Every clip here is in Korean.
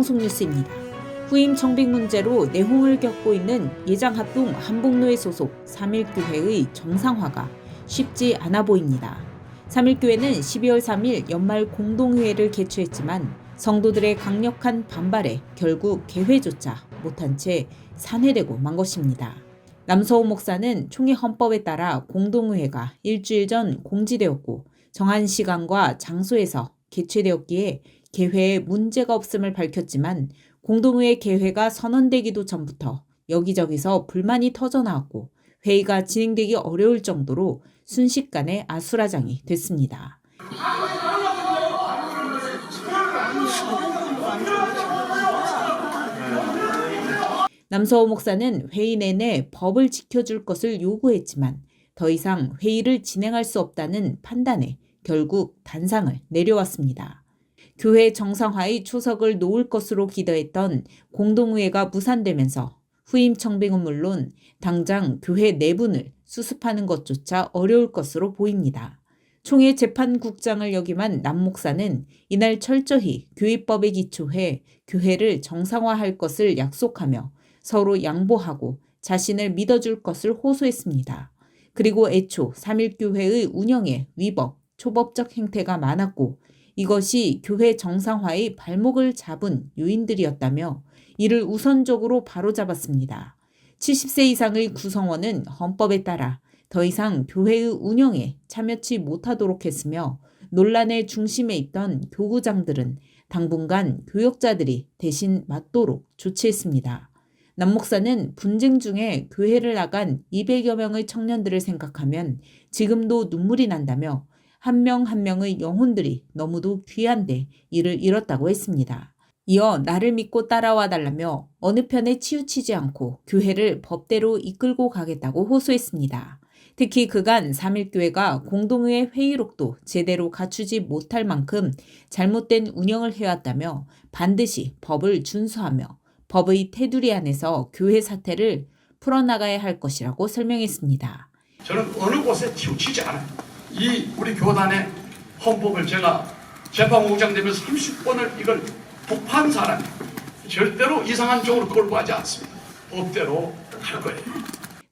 하야방송 뉴스입니다. 후임 청빙 문제로 내홍을 겪고 있는 예장합동 한복로회 소속 3.1교회의 정상화가 쉽지 않아 보입니다. 3.1교회는 12월 3일 연말 공동회의를 개최했지만 성도들의 강력한 반발에 결국 개회조차 못한 채 산회되고 만 것입니다. 남서호 목사는 총회 헌법에 따라 공동회의가 일주일 전 공지되었고 정한 시간과 장소에서 개최되었기에 개회에 문제가 없음을 밝혔지만 공동회의 개회가 선언되기도 전부터 여기저기서 불만이 터져나왔고 회의가 진행되기 어려울 정도로 순식간에 아수라장이 됐습니다. 남서호 목사는 회의 내내 법을 지켜줄 것을 요구했지만 더 이상 회의를 진행할 수 없다는 판단에 결국 단상을 내려왔습니다. 교회 정상화의 초석을 놓을 것으로 기대했던 공동회의가 무산되면서 후임 청빙은 물론 당장 교회 내분을 수습하는 것조차 어려울 것으로 보입니다. 총회 재판국장을 역임한 남 목사는 이날 철저히 교회법에 기초해 교회를 정상화할 것을 약속하며 서로 양보하고 자신을 믿어줄 것을 호소했습니다. 그리고 애초 3.1교회의 운영에 위법, 초법적 행태가 많았고 이것이 교회 정상화의 발목을 잡은 요인들이었다며 이를 우선적으로 바로잡았습니다. 70세 이상의 구성원은 헌법에 따라 더 이상 교회의 운영에 참여치 못하도록 했으며 논란의 중심에 있던 교구장들은 당분간 교역자들이 대신 맡도록 조치했습니다. 남 목사는 분쟁 중에 교회를 나간 200여 명의 청년들을 생각하면 지금도 눈물이 난다며 한 명 한 명의 영혼들이 너무도 귀한데 이를 잃었다고 했습니다. 이어 나를 믿고 따라와 달라며 어느 편에 치우치지 않고 교회를 법대로 이끌고 가겠다고 호소했습니다. 특히 그간 3.1교회가 공동회의 회의록도 제대로 갖추지 못할 만큼 잘못된 운영을 해왔다며 반드시 법을 준수하며 법의 테두리 안에서 교회 사태를 풀어나가야 할 것이라고 설명했습니다. 저는 어느 곳에 치우치지 않아요. 이 우리 교단의 헌법을 제가 재판국장 되면서 30번을 이걸 독파한 사람이 절대로 이상한 쪽으로 끌고 가지 않습니다. 법대로 할 거예요.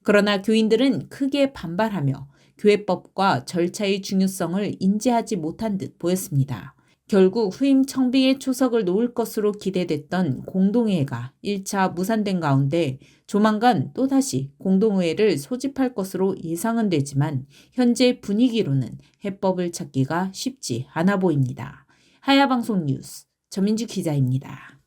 그러나 교인들은 크게 반발하며 교회법과 절차의 중요성을 인지하지 못한 듯 보였습니다. 결국 후임 청빙의 초석을 놓을 것으로 기대됐던 공동회의가 1차 무산된 가운데 조만간 또다시 공동회의를 소집할 것으로 예상은 되지만 현재 분위기로는 해법을 찾기가 쉽지 않아 보입니다. 하야방송 뉴스 전민주 기자입니다.